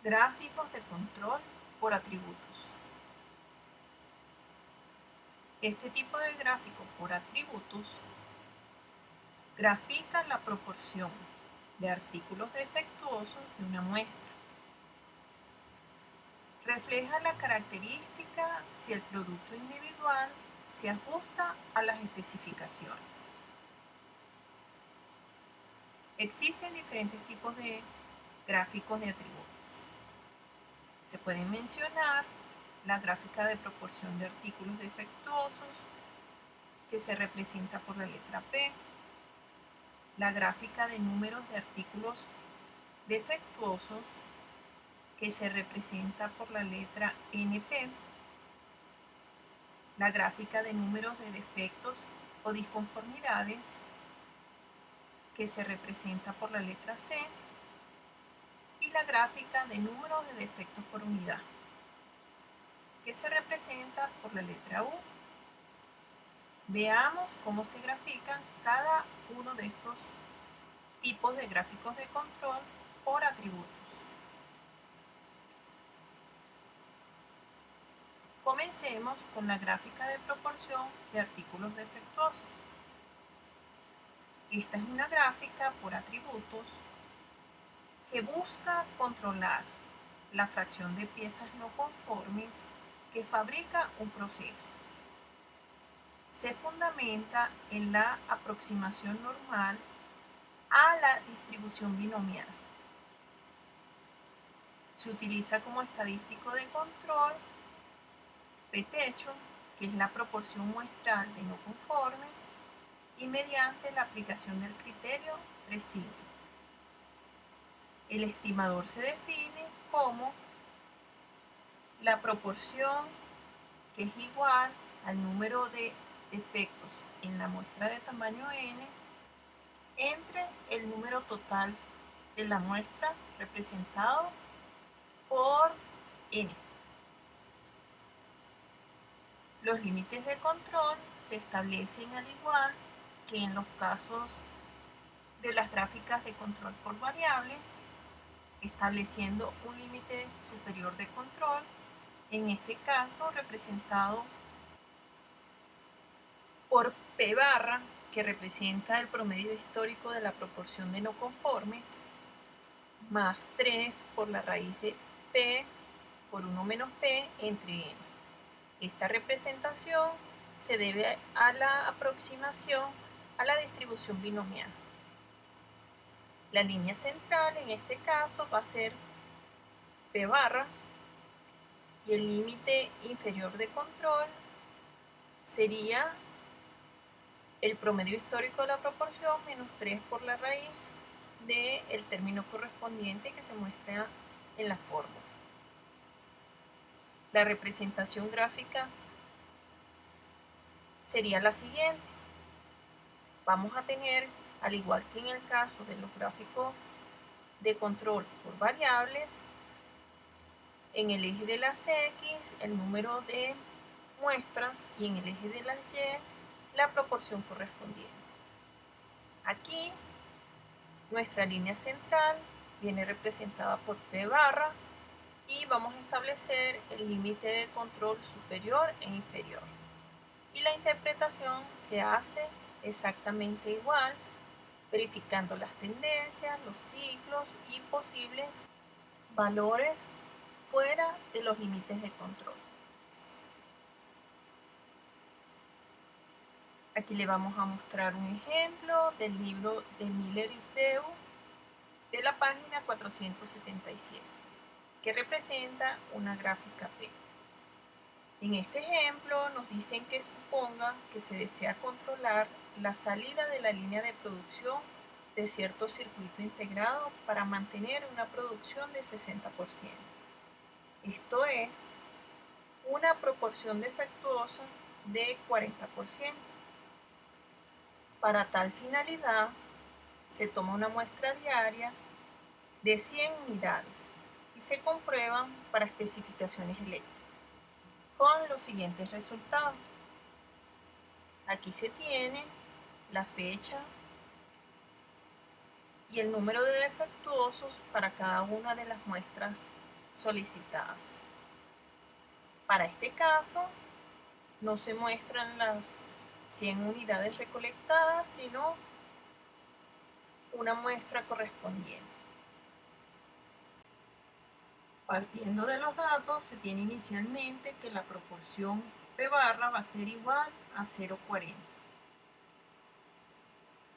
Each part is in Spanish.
Gráficos de control por atributos. Este tipo de gráfico por atributos grafica la proporción de artículos defectuosos de una muestra. Refleja la característica si el producto individual se ajusta a las especificaciones. Existen diferentes tipos de gráficos de atributos. Se pueden mencionar la gráfica de proporción de artículos defectuosos, que se representa por la letra P, la gráfica de números de artículos defectuosos, que se representa por la letra NP, la gráfica de números de defectos o disconformidades, que se representa por la letra C, y la gráfica de números de defectos por unidad, que se representa por la letra U. Veamos cómo se grafican cada uno de estos tipos de gráficos de control por atributos. Comencemos con la gráfica de proporción de artículos defectuosos. Esta es una gráfica por atributos que busca controlar la fracción de piezas no conformes que fabrica un proceso. Se fundamenta en la aproximación normal a la distribución binomial. Se utiliza como estadístico de control P-techo, que es la proporción muestral de no conformes, y mediante la aplicación del criterio 3 sigma. El estimador se define como la proporción que es igual al número de defectos en la muestra de tamaño n entre el número total de la muestra representado por n. Los límites de control se establecen al igual que en los casos de las gráficas de control por variables, estableciendo un límite superior de control, en este caso representado por P barra, que representa el promedio histórico de la proporción de no conformes, más 3 por la raíz de P por 1 menos P entre N. Esta representación se debe a la aproximación a la distribución binomial. La línea central en este caso va a ser P barra y el límite inferior de control sería el promedio histórico de la proporción menos 3 por la raíz del término correspondiente que se muestra en la fórmula. La representación gráfica sería la siguiente. Vamos a tener, al igual que en el caso de los gráficos de control por variables, en el eje de las X el número de muestras y en el eje de las Y la proporción correspondiente. Aquí nuestra línea central viene representada por P barra y vamos a establecer el límite de control superior e inferior. Y la interpretación se hace exactamente igual, verificando las tendencias, los ciclos y posibles valores fuera de los límites de control. Aquí le vamos a mostrar un ejemplo del libro de Miller y Freud de la página 477, que representa una gráfica P. En este ejemplo nos dicen que suponga que se desea controlar la salida de la línea de producción de cierto circuito integrado para mantener una producción de 60%. Esto es una proporción defectuosa de 40%. Para tal finalidad, se toma una muestra diaria de 100 unidades y se comprueban para especificaciones eléctricas con los siguientes resultados. Aquí se tiene la fecha y el número de defectuosos para cada una de las muestras solicitadas. Para este caso, no se muestran las 100 unidades recolectadas, sino una muestra correspondiente. Partiendo de los datos, se tiene inicialmente que la proporción P barra va a ser igual a 0,40.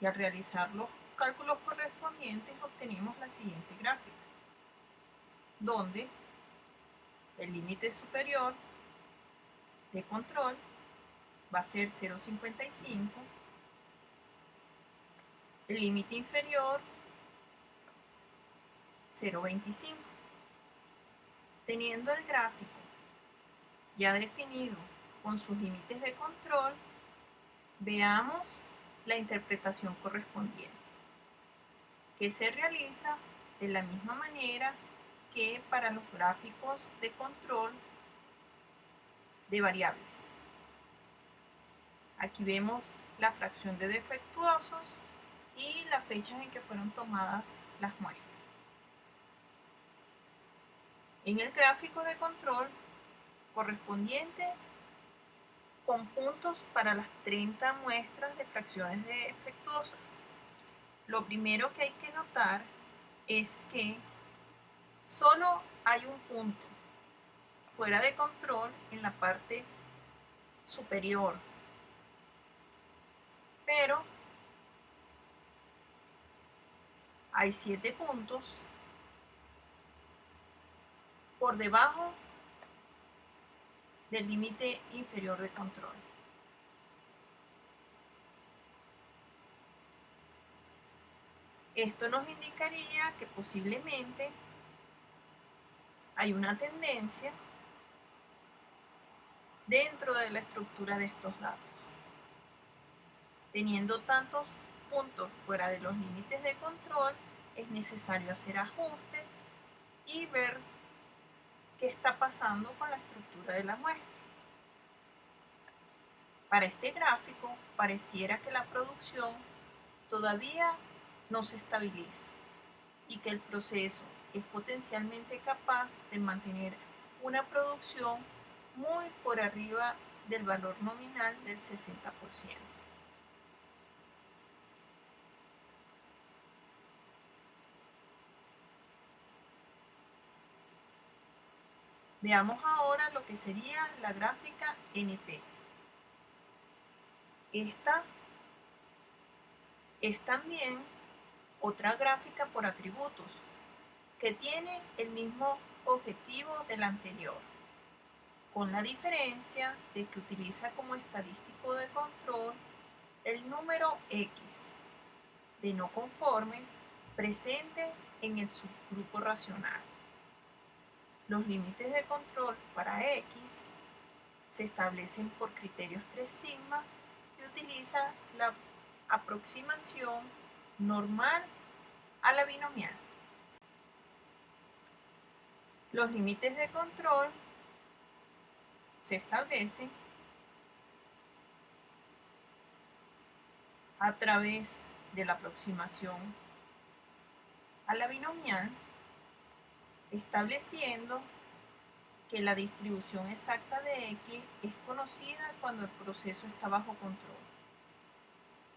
Y al realizar los cálculos correspondientes obtenemos la siguiente gráfica, donde el límite superior de control va a ser 0,55, el límite inferior 0,25. Teniendo el gráfico ya definido con sus límites de control, veamos la interpretación correspondiente, que se realiza de la misma manera que para los gráficos de control de variables. Aquí vemos la fracción de defectuosos y las fechas en que fueron tomadas las muestras. En el gráfico de control correspondiente con puntos para las 30 muestras de fracciones defectuosas. Lo primero que hay que notar es que solo hay un punto fuera de control en la parte superior, pero hay 7 puntos por debajo del límite inferior de control. Esto nos indicaría que posiblemente hay una tendencia dentro de la estructura de estos datos. Teniendo tantos puntos fuera de los límites de control, es necesario hacer ajustes y ver qué está pasando con la estructura de la muestra. Para este gráfico, pareciera que la producción todavía no se estabiliza y que el proceso es potencialmente capaz de mantener una producción muy por arriba del valor nominal del 60%. Veamos ahora lo que sería la gráfica NP. Esta es también otra gráfica por atributos que tiene el mismo objetivo de la anterior, con la diferencia de que utiliza como estadístico de control el número X de no conformes presente en el subgrupo racional. Los límites de control para X se establecen por criterios 3 sigma y utiliza la aproximación normal a la binomial. Los límites de control se establecen a través de la aproximación a la binomial, estableciendo que la distribución exacta de X es conocida cuando el proceso está bajo control,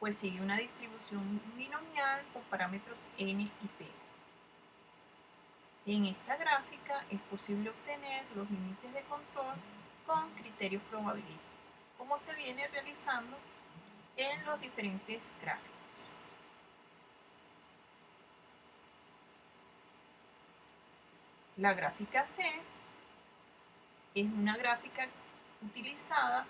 pues sigue una distribución binomial con parámetros n y p. En esta gráfica es posible obtener los límites de control con criterios probabilísticos, como se viene realizando en los diferentes gráficos. La gráfica C es una gráfica utilizada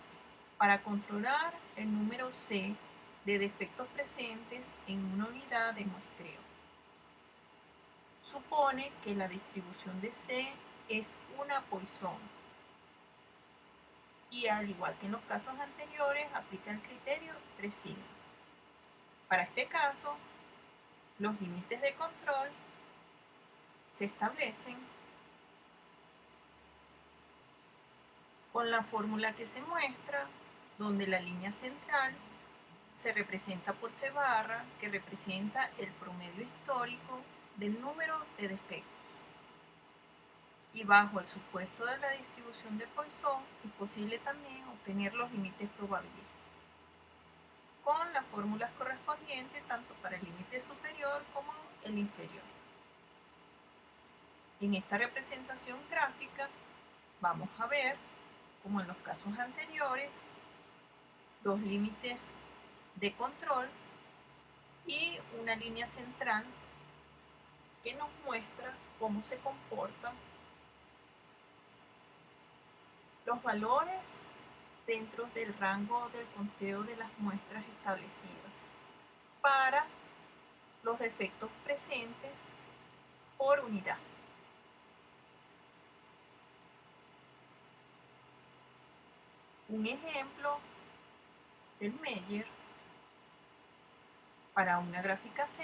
para controlar el número C de defectos presentes en una unidad de muestreo. Supone que la distribución de C es una Poisson y, al igual que en los casos anteriores, aplica el criterio 3 sigma. Para este caso, los límites de control se establecen con la fórmula que se muestra, donde la línea central se representa por C barra, que representa el promedio histórico del número de defectos. Y bajo el supuesto de la distribución de Poisson es posible también obtener los límites probabilísticos con las fórmulas correspondientes tanto para el límite superior como el inferior. En esta representación gráfica vamos a ver, como en los casos anteriores, dos límites de control y una línea central que nos muestra cómo se comportan los valores dentro del rango del conteo de las muestras establecidas para los defectos presentes por unidad. Un ejemplo del Meyer para una gráfica C,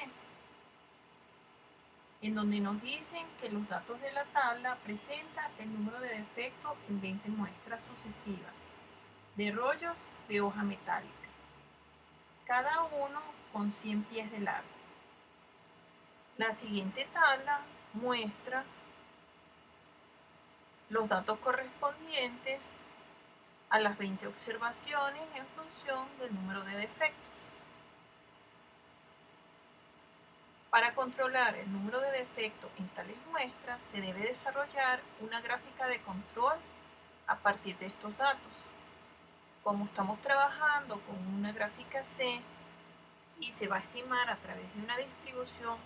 en donde nos dicen que los datos de la tabla presentan el número de defectos en 20 muestras sucesivas de rollos de hoja metálica, cada uno con 100 pies de largo. La siguiente tabla muestra los datos correspondientes a las 20 observaciones en función del número de defectos. Para controlar el número de defectos en tales muestras, se debe desarrollar una gráfica de control a partir de estos datos. Como estamos trabajando con una gráfica C y se va a estimar a través de una distribución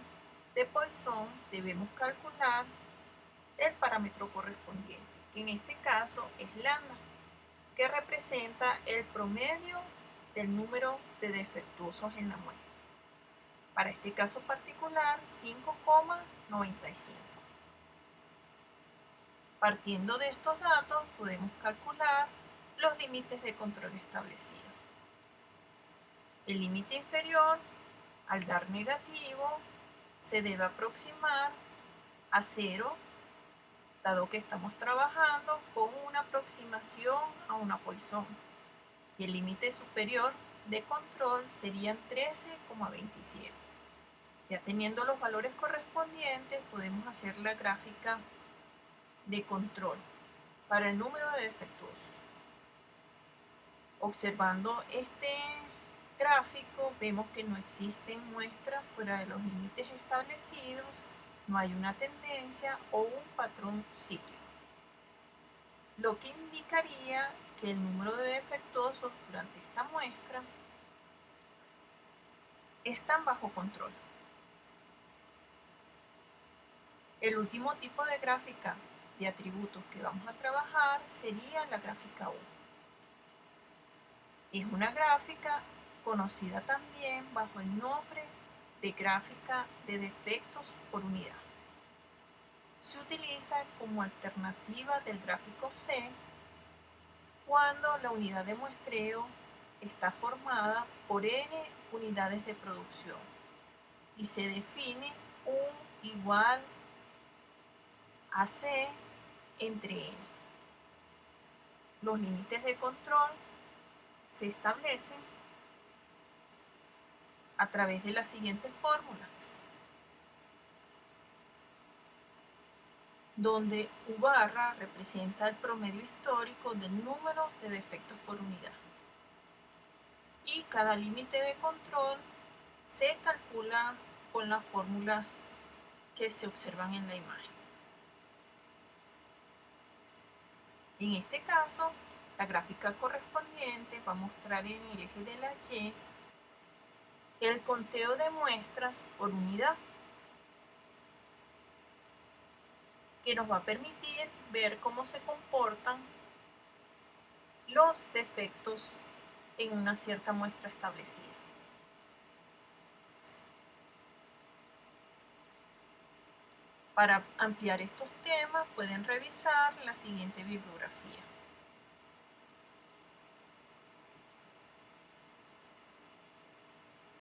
de Poisson, debemos calcular el parámetro correspondiente, que en este caso es lambda, que representa el promedio del número de defectuosos en la muestra. Para este caso particular, 5,95. Partiendo de estos datos, podemos calcular los límites de control establecidos. El límite inferior, al dar negativo, se debe aproximar a 0, dado que estamos trabajando con una aproximación a una Poisson. Y el límite superior de control serían 13,27. Ya teniendo los valores correspondientes, podemos hacer la gráfica de control para el número de defectuosos. Observando este gráfico, vemos que no existen muestras fuera de los límites establecidos, no hay una tendencia o un patrón cíclico, lo que indicaría que el número de defectuosos durante esta muestra están bajo control. El último tipo de gráfica de atributos que vamos a trabajar sería la gráfica U. Es una gráfica conocida también bajo el nombre de gráfica de defectos por unidad. Se utiliza como alternativa del gráfico C cuando la unidad de muestreo está formada por n unidades de producción y se define U igual a C entre n. Los límites de control se establecen a través de las siguientes fórmulas, donde U barra representa el promedio histórico del número de defectos por unidad. Y cada límite de control se calcula con las fórmulas que se observan en la imagen. En este caso, la gráfica correspondiente va a mostrar en el eje de la Y el conteo de muestras por unidad, que nos va a permitir ver cómo se comportan los defectos en una cierta muestra establecida. Para ampliar estos temas pueden revisar la siguiente bibliografía.